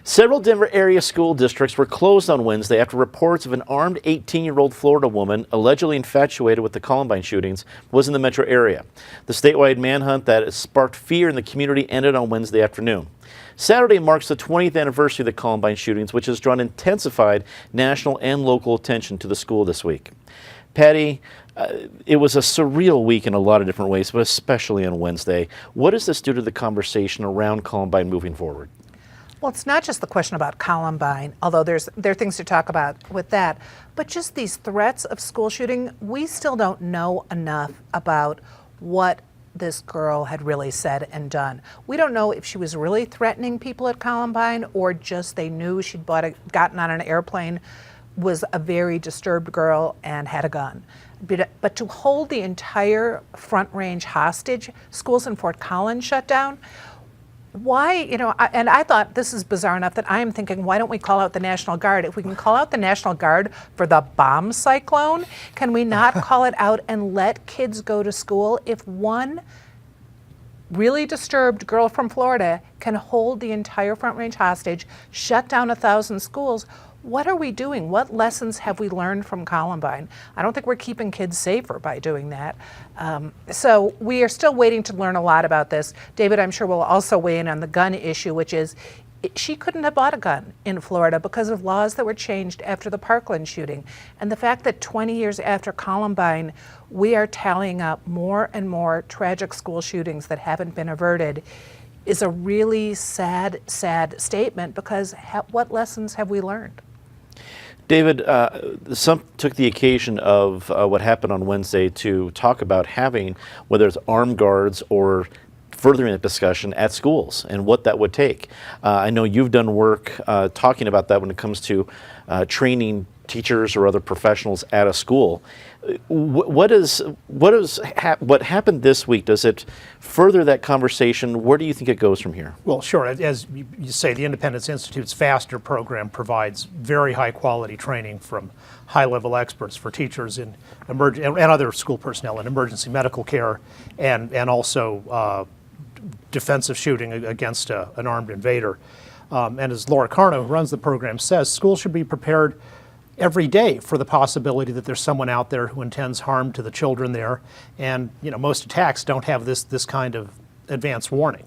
Several Denver area school districts were closed on Wednesday after reports of an armed 18-year-old Florida woman allegedly infatuated with the Columbine shootings was in the metro area. The statewide manhunt that has sparked fear in the community ended on Wednesday afternoon. Saturday marks the 20th anniversary of the Columbine shootings, which has drawn intensified national and local attention to the school this week. Patty, it was a surreal week in a lot of different ways, but especially on Wednesday. What does this do to the conversation around Columbine moving forward? Well, it's not just the question about Columbine, although there are things to talk about with that, but just these threats of school shooting. We still don't know enough about what this girl had really said and done. We don't know if she was really threatening people at Columbine or just they knew she'd gotten on an airplane, was a very disturbed girl and had a gun. But to hold the entire Front Range hostage, schools in Fort Collins shut down. Why, and I thought this is bizarre enough that I am thinking, why don't we call out the National Guard? If we can call out the National Guard for the bomb cyclone, can we not call it out and let kids go to school? If one really disturbed girl from Florida can hold the entire Front Range hostage, shut down 1,000 schools, what are we doing? What lessons have we learned from Columbine? I don't think we're keeping kids safer by doing that. So we are still waiting to learn a lot about this. David, I'm sure, will also weigh in on the gun issue, which is she couldn't have bought a gun in Florida because of laws that were changed after the Parkland shooting. And the fact that 20 years after Columbine, we are tallying up more and more tragic school shootings that haven't been averted is a really sad, sad statement because what lessons have we learned? David, some took the occasion of what happened on Wednesday to talk about having, whether it's armed guards or furthering the discussion at schools and what that would take. I know you've done work talking about that when it comes to training teachers or other professionals at a school. What happened this week? Does it further that conversation? Where do you think it goes from here? Well, sure. As you say, the Independence Institute's FASTER program provides very high quality training from high-level experts for teachers in and other school personnel in emergency medical care and also defensive shooting against an armed invader. And as Laura Carno, who runs the program, says, schools should be prepared every day for the possibility that there's someone out there who intends harm to the children there. And most attacks don't have this kind of advance warning.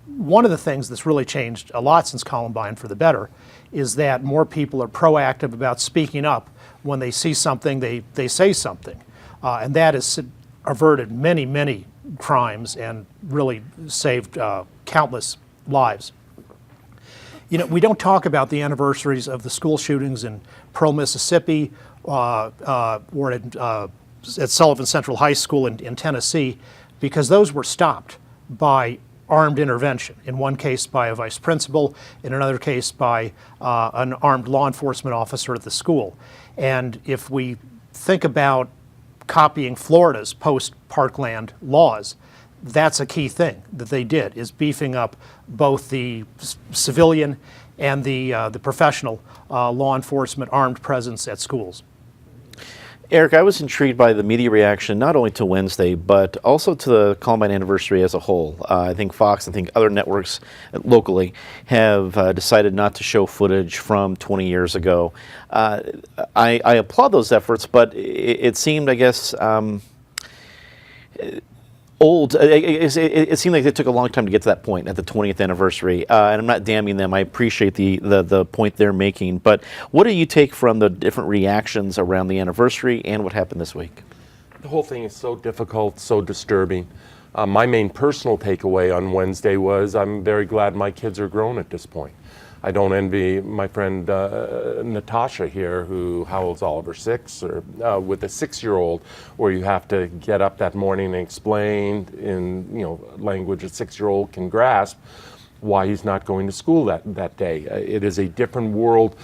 One of the things that's really changed a lot since Columbine for the better is that more people are proactive about speaking up. When they see something, they say something. And that has averted many, many crimes and really saved countless lives. We don't talk about the anniversaries of the school shootings in Pearl, Mississippi, or at Sullivan Central High School in Tennessee, because those were stopped by armed intervention. In one case by a vice principal, in another case by an armed law enforcement officer at the school. And if we think about copying Florida's post-Parkland laws, that's a key thing that they did, is beefing up both the civilian and the professional law enforcement armed presence at schools. Eric, I was intrigued by the media reaction, not only to Wednesday, but also to the Columbine anniversary as a whole. I think Fox, I think other networks locally have decided not to show footage from 20 years ago. I applaud those efforts, but it seemed, I guess, old. It seemed like it took a long time to get to that point at the 20th anniversary, and I'm not damning them. I appreciate the point they're making, but what do you take from the different reactions around the anniversary and what happened this week? The whole thing is so difficult, so disturbing. My main personal takeaway on Wednesday was I'm very glad my kids are grown at this point. I don't envy my friend Natasha here, how old's Oliver, 6, or with a 6-year-old, where you have to get up that morning and explain in language a 6-year-old can grasp why he's not going to school that day. It is a different world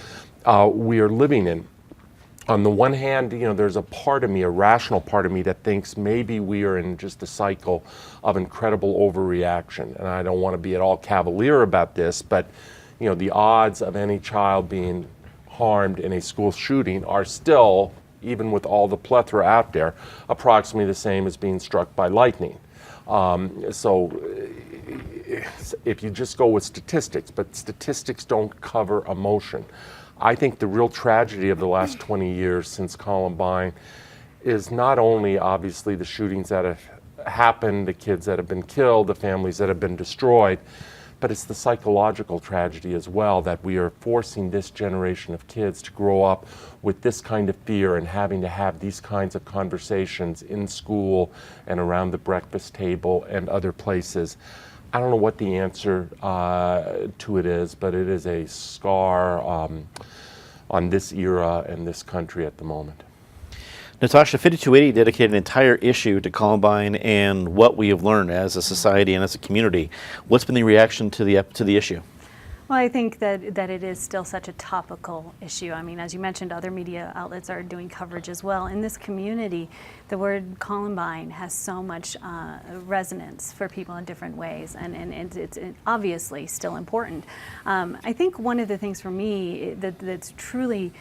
we are living in. On the one hand, there's a part of me, a rational part of me, that thinks maybe we are in just a cycle of incredible overreaction, and I don't want to be at all cavalier about this, but the odds of any child being harmed in a school shooting are still, even with all the plethora out there, approximately the same as being struck by lightning. So if you just go with statistics, but statistics don't cover emotion. I think the real tragedy of the last 20 years since Columbine is not only obviously the shootings that have happened, the kids that have been killed, the families that have been destroyed, but it's the psychological tragedy as well, that we are forcing this generation of kids to grow up with this kind of fear and having to have these kinds of conversations in school and around the breakfast table and other places. I don't know what the answer to it is, but it is a scar on this era and this country at the moment. Natasha, 5280 dedicated an entire issue to Columbine and what we have learned as a society and as a community. What's been the reaction to the issue? Well, I think that it is still such a topical issue. I mean, as you mentioned, other media outlets are doing coverage as well. In this community, the word Columbine has so much resonance for people in different ways, and it's obviously still important. I think one of the things for me that's truly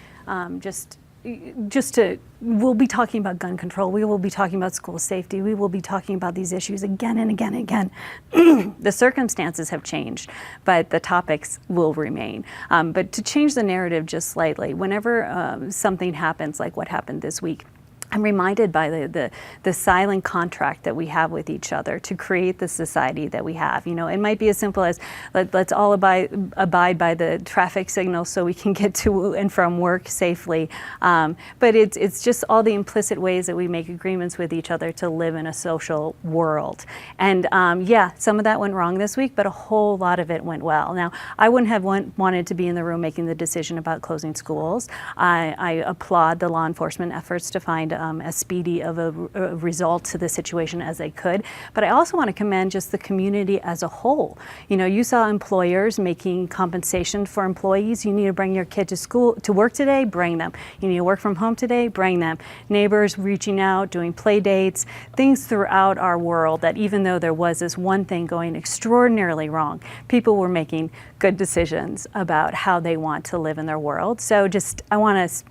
we'll be talking about gun control, we will be talking about school safety, we will be talking about these issues again and again and again. The circumstances have changed, but the topics will remain. But to change the narrative just slightly, whenever something happens like what happened this week, I'm reminded by the silent contract that we have with each other to create the society that we have. You know, it might be as simple as let's all abide by the traffic signals so we can get to and from work safely. But it's just all the implicit ways that we make agreements with each other to live in a social world. And yeah, some of that went wrong this week, but a whole lot of it went well. Now, I wouldn't have wanted to be in the room making the decision about closing schools. I applaud the law enforcement efforts to find as speedy of a result to the situation as they could. But I also want to commend just the community as a whole. You know, you saw employers making compensation for employees. You need to bring your kid to work today, bring them. You need to work from home today, bring them. Neighbors reaching out, doing play dates, things throughout our world that even though there was this one thing going extraordinarily wrong, people were making good decisions about how they want to live in their world. So just, I want to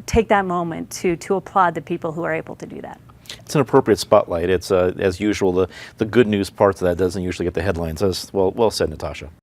take that moment to applaud the people who are able to do that. It's an appropriate spotlight. It's, as usual, the good news parts of that doesn't usually get the headlines. Well said, Natasha.